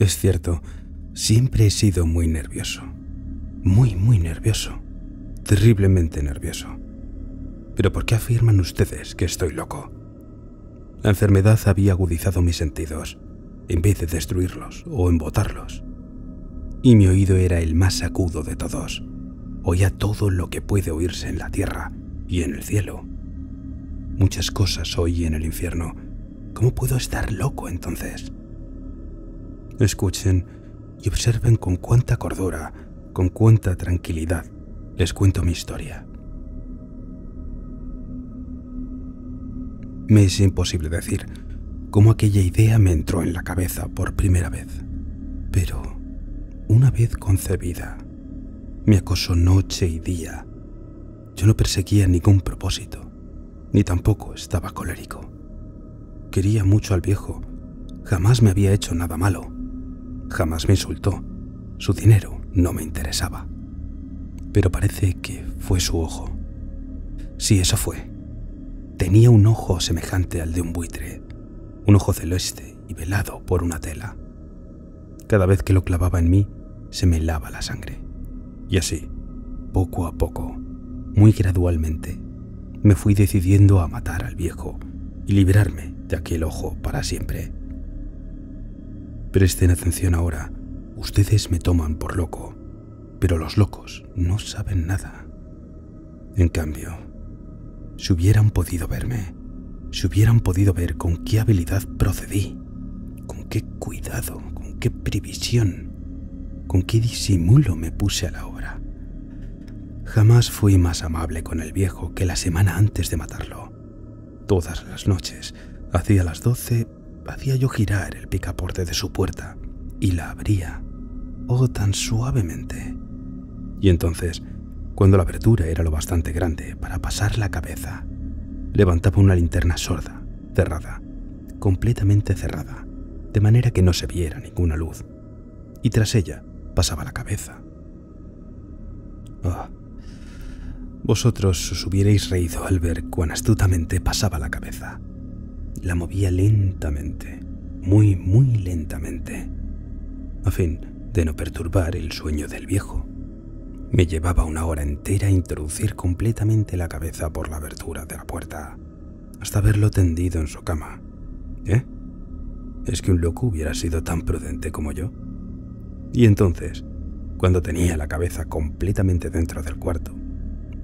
Es cierto, siempre he sido muy nervioso. Muy nervioso. Terriblemente nervioso. ¿Pero por qué afirman ustedes que estoy loco? La enfermedad había agudizado mis sentidos, en vez de destruirlos o embotarlos. Y mi oído era el más agudo de todos. Oía todo lo que puede oírse en la tierra y en el cielo. Muchas cosas oí en el infierno. ¿Cómo puedo estar loco entonces? Escuchen y observen con cuánta cordura, con cuánta tranquilidad les cuento mi historia. Me es imposible decir cómo aquella idea me entró en la cabeza por primera vez. Pero, una vez concebida, me acosó noche y día. Yo no perseguía ningún propósito, ni tampoco estaba colérico. Quería mucho al viejo. Jamás me había hecho nada malo. Jamás me insultó. Su dinero no me interesaba. Pero parece que fue su ojo. Sí, eso fue. Tenía un ojo semejante al de un buitre, un ojo celeste y velado por una tela. Cada vez que lo clavaba en mí, se me helaba la sangre. Y así, poco a poco, muy gradualmente, me fui decidiendo a matar al viejo y librarme de aquel ojo para siempre. Presten atención ahora, ustedes me toman por loco, pero los locos no saben nada. En cambio, si hubieran podido verme, si hubieran podido ver con qué habilidad procedí, con qué cuidado, con qué previsión, con qué disimulo me puse a la obra. Jamás fui más amable con el viejo que la semana antes de matarlo. Todas las noches, hacia las 12, hacía yo girar el picaporte de su puerta y la abría, oh tan suavemente. Y entonces, cuando la abertura era lo bastante grande para pasar la cabeza, levantaba una linterna sorda, cerrada, completamente cerrada, de manera que no se viera ninguna luz, y tras ella pasaba la cabeza. Oh, vosotros os hubierais reído al ver cuán astutamente pasaba la cabeza. La movía lentamente, muy lentamente, a fin de no perturbar el sueño del viejo. Me llevaba una hora entera introducir completamente la cabeza por la abertura de la puerta, hasta verlo tendido en su cama. ¿Eh? ¿Es que un loco hubiera sido tan prudente como yo? Y entonces, cuando tenía la cabeza completamente dentro del cuarto,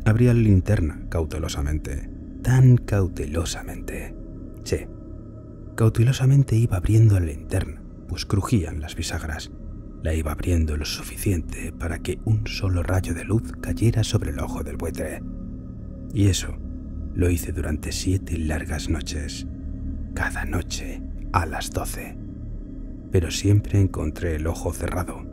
abría la linterna cautelosamente, tan cautelosamente. Sí, cautelosamente iba abriendo la linterna, pues crujían las bisagras. La iba abriendo lo suficiente para que un solo rayo de luz cayera sobre el ojo del buitre. Y eso lo hice durante 7 largas noches, cada noche a las 12. Pero siempre encontré el ojo cerrado,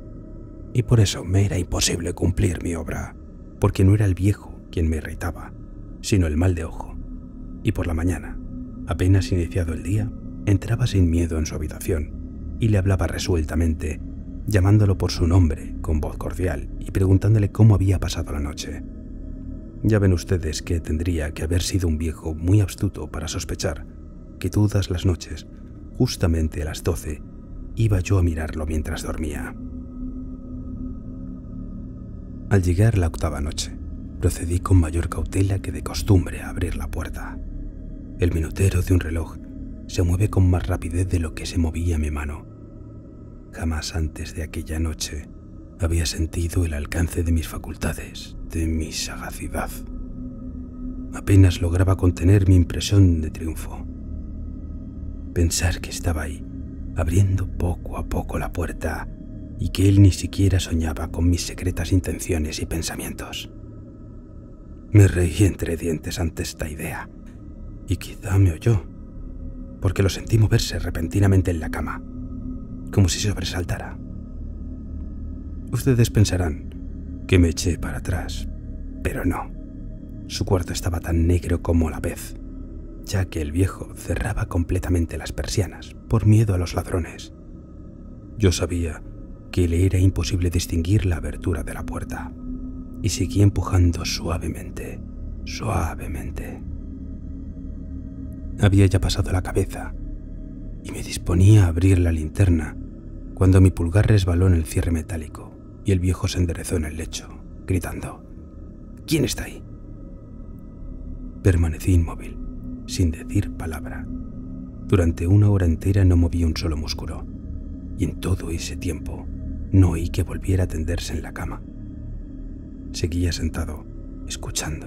y por eso me era imposible cumplir mi obra, porque no era el viejo quien me irritaba, sino el mal de ojo. Y por la mañana, apenas iniciado el día, entraba sin miedo en su habitación y le hablaba resueltamente, llamándolo por su nombre con voz cordial y preguntándole cómo había pasado la noche. Ya ven ustedes que tendría que haber sido un viejo muy astuto para sospechar que todas las noches, justamente a las 12, iba yo a mirarlo mientras dormía. Al llegar la 8ª noche, procedí con mayor cautela que de costumbre a abrir la puerta. El minutero de un reloj se mueve con más rapidez de lo que se movía mi mano. Jamás antes de aquella noche había sentido el alcance de mis facultades, de mi sagacidad. Apenas lograba contener mi impresión de triunfo. Pensar que estaba ahí, abriendo poco a poco la puerta, y que él ni siquiera soñaba con mis secretas intenciones y pensamientos. Me reí entre dientes ante esta idea, y quizá me oyó, porque lo sentí moverse repentinamente en la cama, como si sobresaltara. Ustedes pensarán que me eché para atrás, pero no. Su cuarto estaba tan negro como la pez, ya que el viejo cerraba completamente las persianas por miedo a los ladrones. Yo sabía que le era imposible distinguir la abertura de la puerta, y seguí empujando suavemente, suavemente. Había ya pasado la cabeza, y me disponía a abrir la linterna, cuando mi pulgar resbaló en el cierre metálico y el viejo se enderezó en el lecho, gritando: «¿Quién está ahí?». Permanecí inmóvil, sin decir palabra. Durante 1 hora entera no moví un solo músculo, y en todo ese tiempo no oí que volviera a tenderse en la cama. Seguía sentado, escuchando,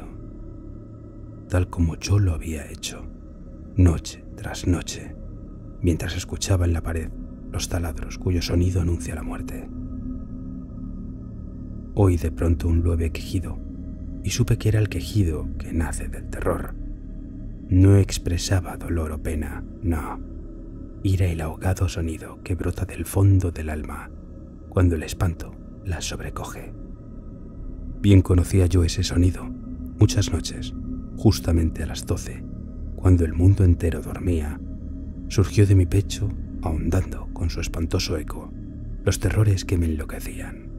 tal como yo lo había hecho, noche tras noche, mientras escuchaba en la pared los taladros cuyo sonido anuncia la muerte. Oí de pronto un leve quejido, y supe que era el quejido que nace del terror. No expresaba dolor o pena, no. Era el ahogado sonido que brota del fondo del alma cuando el espanto la sobrecoge. Bien conocía yo ese sonido, muchas noches, justamente a las 12, cuando el mundo entero dormía, surgió de mi pecho, ahondando con su espantoso eco los terrores que me enloquecían.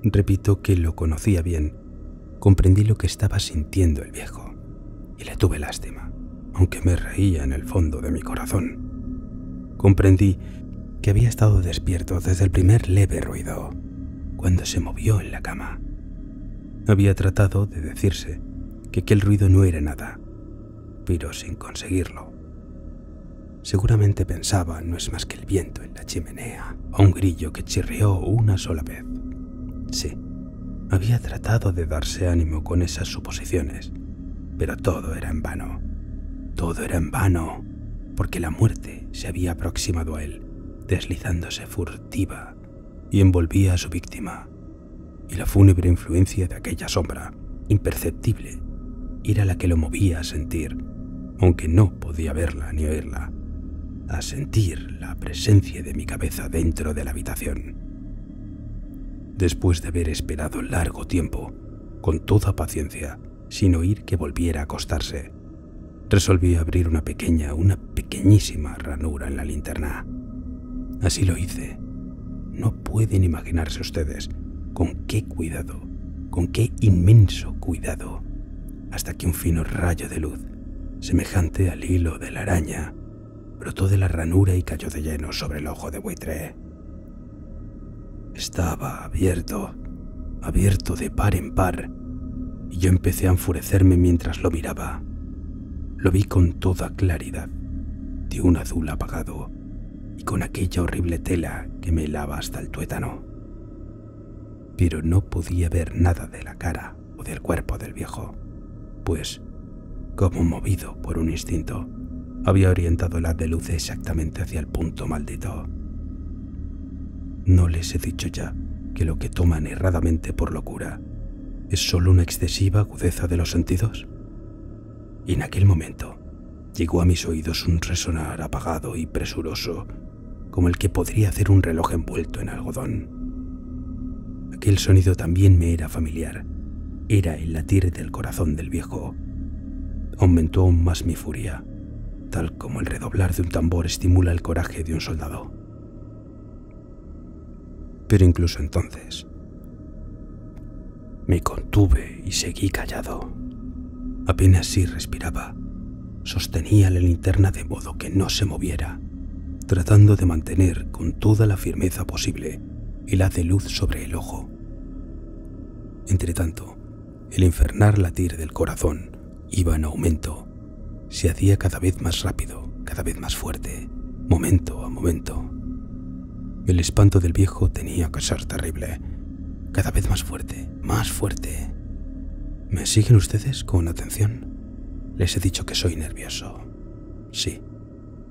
Repito que lo conocía bien, comprendí lo que estaba sintiendo el viejo, y le tuve lástima, aunque me reía en el fondo de mi corazón. Comprendí que había estado despierto desde el primer leve ruido, cuando se movió en la cama. Había tratado de decirse que aquel ruido no era nada, pero sin conseguirlo. Seguramente pensaba no es más que el viento en la chimenea o un grillo que chirrió una sola vez. Sí, había tratado de darse ánimo con esas suposiciones, pero todo era en vano. Todo era en vano, porque la muerte se había aproximado a él, deslizándose furtiva, y envolvía a su víctima, y la fúnebre influencia de aquella sombra, imperceptible, era la que lo movía a sentir, aunque no podía verla ni oírla, a sentir la presencia de mi cabeza dentro de la habitación. Después de haber esperado largo tiempo, con toda paciencia, sin oír que volviera a acostarse, resolví abrir una pequeñísima ranura en la linterna. Así lo hice. No pueden imaginarse ustedes con qué cuidado, con qué inmenso cuidado, hasta que un fino rayo de luz, semejante al hilo de la araña, brotó de la ranura y cayó de lleno sobre el ojo de buitre. Estaba abierto de par en par, y yo empecé a enfurecerme mientras lo miraba. Lo vi con toda claridad, de un azul apagado, y con aquella horrible tela que me helaba hasta el tuétano. Pero no podía ver nada de la cara o del cuerpo del viejo, pues, como movido por un instinto, había orientado el haz de luz exactamente hacia el punto maldito. ¿No les he dicho ya que lo que toman erradamente por locura es solo una excesiva agudeza de los sentidos? Y en aquel momento llegó a mis oídos un resonar apagado y presuroso, como el que podría hacer un reloj envuelto en algodón. Aquel sonido también me era familiar. Era el latir del corazón del viejo. Aumentó aún más mi furia, tal como el redoblar de un tambor estimula el coraje de un soldado. Pero incluso entonces me contuve y seguí callado. Apenas sí respiraba. Sostenía la linterna de modo que no se moviera, tratando de mantener con toda la firmeza posible el haz de luz sobre el ojo. Entretanto, el infernal latir del corazón iba en aumento. Se hacía cada vez más rápido, cada vez más fuerte, momento a momento. El espanto del viejo tenía que ser terrible, cada vez más fuerte, más fuerte. ¿Me siguen ustedes con atención? Les he dicho que soy nervioso. Sí,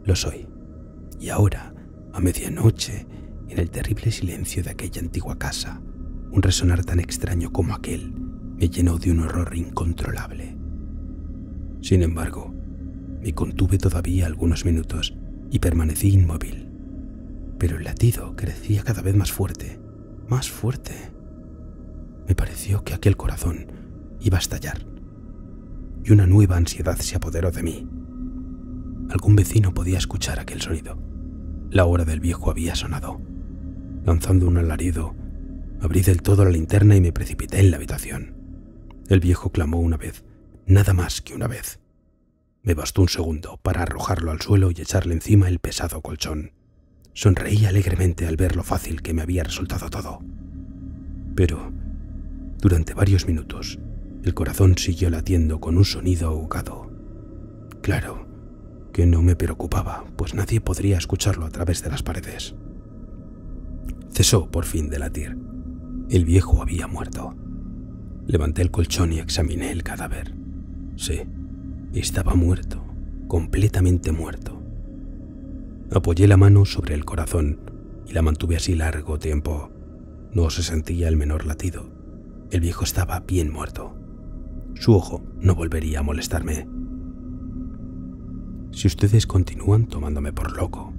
lo soy. Y ahora, a medianoche, en el terrible silencio de aquella antigua casa, un resonar tan extraño como aquel me llenó de un horror incontrolable. Sin embargo, me contuve todavía algunos minutos y permanecí inmóvil. Pero el latido crecía cada vez más fuerte, más fuerte. Me pareció que aquel corazón iba a estallar, y una nueva ansiedad se apoderó de mí. Algún vecino podía escuchar aquel sonido. La hora del viejo había sonado. Lanzando un alarido, abrí del todo la linterna y me precipité en la habitación. El viejo clamó una vez, nada más que una vez. Me bastó un segundo para arrojarlo al suelo y echarle encima el pesado colchón. Sonreí alegremente al ver lo fácil que me había resultado todo. Pero, durante varios minutos, el corazón siguió latiendo con un sonido ahogado. Claro que no me preocupaba, pues nadie podría escucharlo a través de las paredes. Cesó por fin de latir. El viejo había muerto. Levanté el colchón y examiné el cadáver. Sí, estaba muerto, completamente muerto. Apoyé la mano sobre el corazón y la mantuve así largo tiempo. No se sentía el menor latido. El viejo estaba bien muerto. Su ojo no volvería a molestarme. Si ustedes continúan tomándome por loco,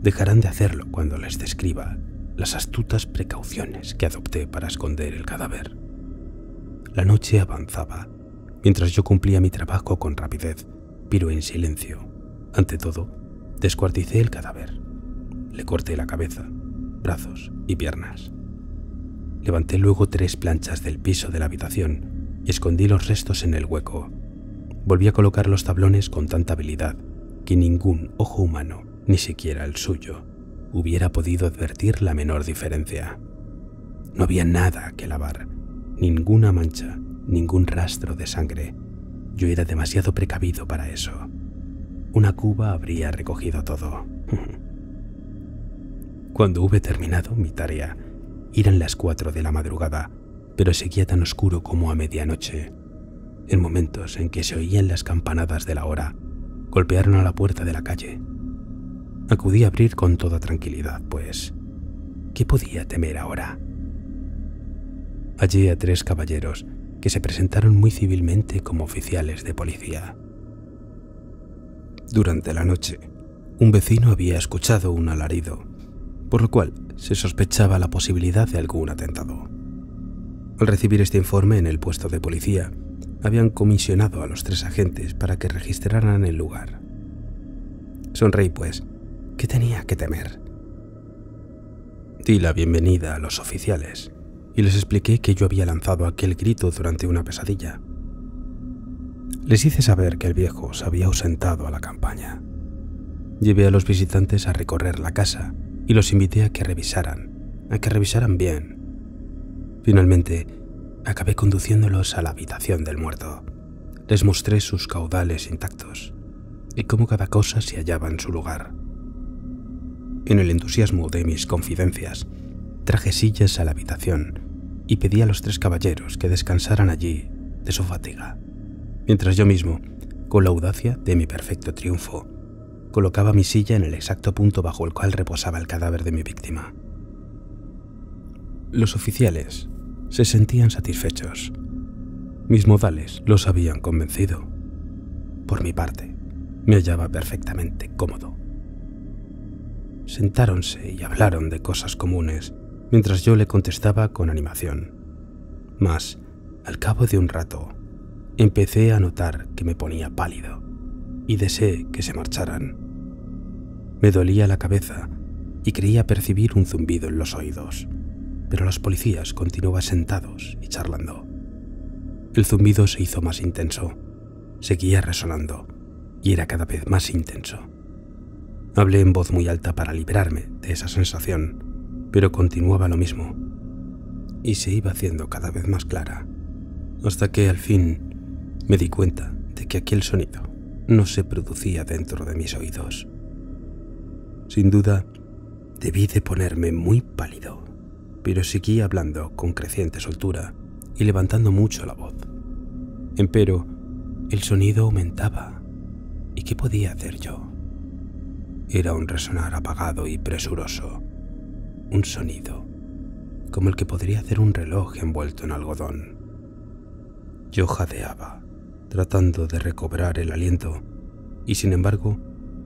dejarán de hacerlo cuando les describa las astutas precauciones que adopté para esconder el cadáver. La noche avanzaba, mientras yo cumplía mi trabajo con rapidez, pero en silencio. Ante todo, descuarticé el cadáver. Le corté la cabeza, brazos y piernas. Levanté luego 3 planchas del piso de la habitación y escondí los restos en el hueco. Volví a colocar los tablones con tanta habilidad que ningún ojo humano, ni siquiera el suyo, hubiera podido advertir la menor diferencia. No había nada que lavar, ninguna mancha, ningún rastro de sangre. Yo era demasiado precavido para eso. Una cuba habría recogido todo. Cuando hube terminado mi tarea, eran las 4 de la madrugada, pero seguía tan oscuro como a medianoche. En momentos en que se oían las campanadas de la hora, golpearon a la puerta de la calle. Acudí a abrir con toda tranquilidad, pues, ¿qué podía temer ahora? Hallé a 3 caballeros que se presentaron muy civilmente como oficiales de policía. Durante la noche, un vecino había escuchado un alarido, por lo cual se sospechaba la posibilidad de algún atentado. Al recibir este informe en el puesto de policía, habían comisionado a los 3 agentes para que registraran el lugar. Sonreí, pues, ¿qué tenía que temer? Di la bienvenida a los oficiales y les expliqué que yo había lanzado aquel grito durante una pesadilla. Les hice saber que el viejo se había ausentado a la campaña. Llevé a los visitantes a recorrer la casa y los invité a que revisaran bien. Finalmente, acabé conduciéndolos a la habitación del muerto. Les mostré sus caudales intactos y cómo cada cosa se hallaba en su lugar. En el entusiasmo de mis confidencias, traje sillas a la habitación y pedí a los 3 caballeros que descansaran allí de su fatiga, mientras yo mismo, con la audacia de mi perfecto triunfo, colocaba mi silla en el exacto punto bajo el cual reposaba el cadáver de mi víctima. Los oficiales se sentían satisfechos. Mis modales los habían convencido. Por mi parte, me hallaba perfectamente cómodo. Sentáronse y hablaron de cosas comunes, mientras yo le contestaba con animación. Mas, al cabo de un rato, empecé a notar que me ponía pálido y deseé que se marcharan. Me dolía la cabeza y creía percibir un zumbido en los oídos, pero los policías continuaban sentados y charlando. El zumbido se hizo más intenso, seguía resonando y era cada vez más intenso. Hablé en voz muy alta para librarme de esa sensación, pero continuaba lo mismo y se iba haciendo cada vez más clara, hasta que al fin me di cuenta de que aquel sonido no se producía dentro de mis oídos. Sin duda, debí de ponerme muy pálido, pero seguí hablando con creciente soltura y levantando mucho la voz. Empero, el sonido aumentaba. ¿Y qué podía hacer yo? Era un resonar apagado y presuroso, un sonido como el que podría hacer un reloj envuelto en algodón. Yo jadeaba, tratando de recobrar el aliento, y sin embargo,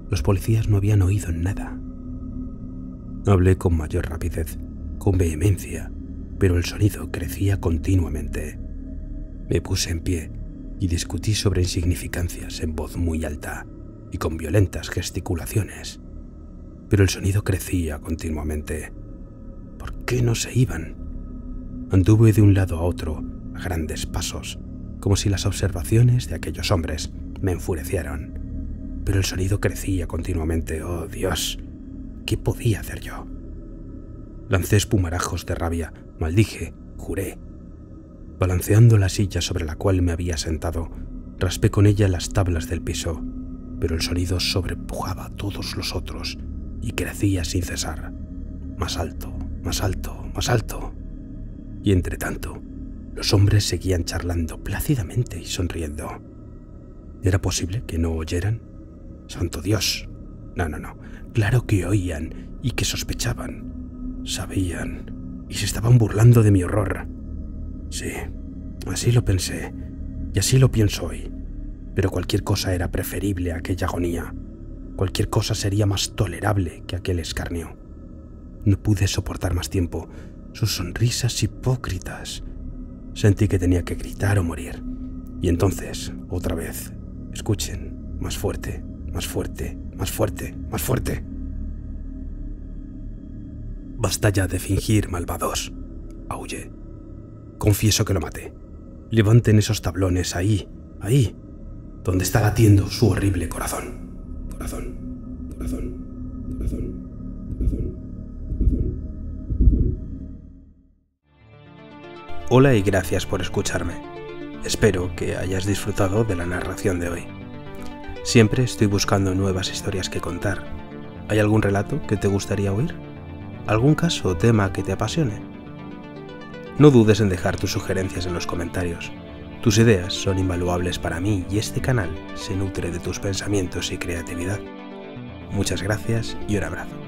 los policías no habían oído nada. Hablé con mayor rapidez, con vehemencia, pero el sonido crecía continuamente. Me puse en pie y discutí sobre insignificancias en voz muy alta y con violentas gesticulaciones, pero el sonido crecía continuamente. ¿Por qué no se iban? Anduve de un lado a otro a grandes pasos, como si las observaciones de aquellos hombres me enfurecieran, pero el sonido crecía continuamente. ¡Oh, Dios! ¿qué podía hacer yo? Lancé espumarajos de rabia, maldije, juré. Balanceando la silla sobre la cual me había sentado, raspé con ella las tablas del piso, pero el sonido sobrepujaba a todos los otros y crecía sin cesar. Más alto, más alto, más alto. Y entre tanto, los hombres seguían charlando plácidamente y sonriendo. ¿Era posible que no oyeran? ¡Santo Dios! No. Claro que oían y que sospechaban. Sabían y se estaban burlando de mi horror. Sí, así lo pensé y así lo pienso hoy. Pero cualquier cosa era preferible a aquella agonía. Cualquier cosa sería más tolerable que aquel escarnio. No pude soportar más tiempo sus sonrisas hipócritas. Sentí que tenía que gritar o morir. Y entonces, otra vez, escuchen, más fuerte, más fuerte, más fuerte, más fuerte. Basta ya de fingir, malvados, aullé. Confieso que lo maté. Levanten esos tablones ahí, donde está latiendo su horrible corazón. Corazón. Hola y gracias por escucharme. Espero que hayas disfrutado de la narración de hoy. Siempre estoy buscando nuevas historias que contar. ¿Hay algún relato que te gustaría oír? ¿Algún caso o tema que te apasione? No dudes en dejar tus sugerencias en los comentarios. Tus ideas son invaluables para mí y este canal se nutre de tus pensamientos y creatividad. Muchas gracias y un abrazo.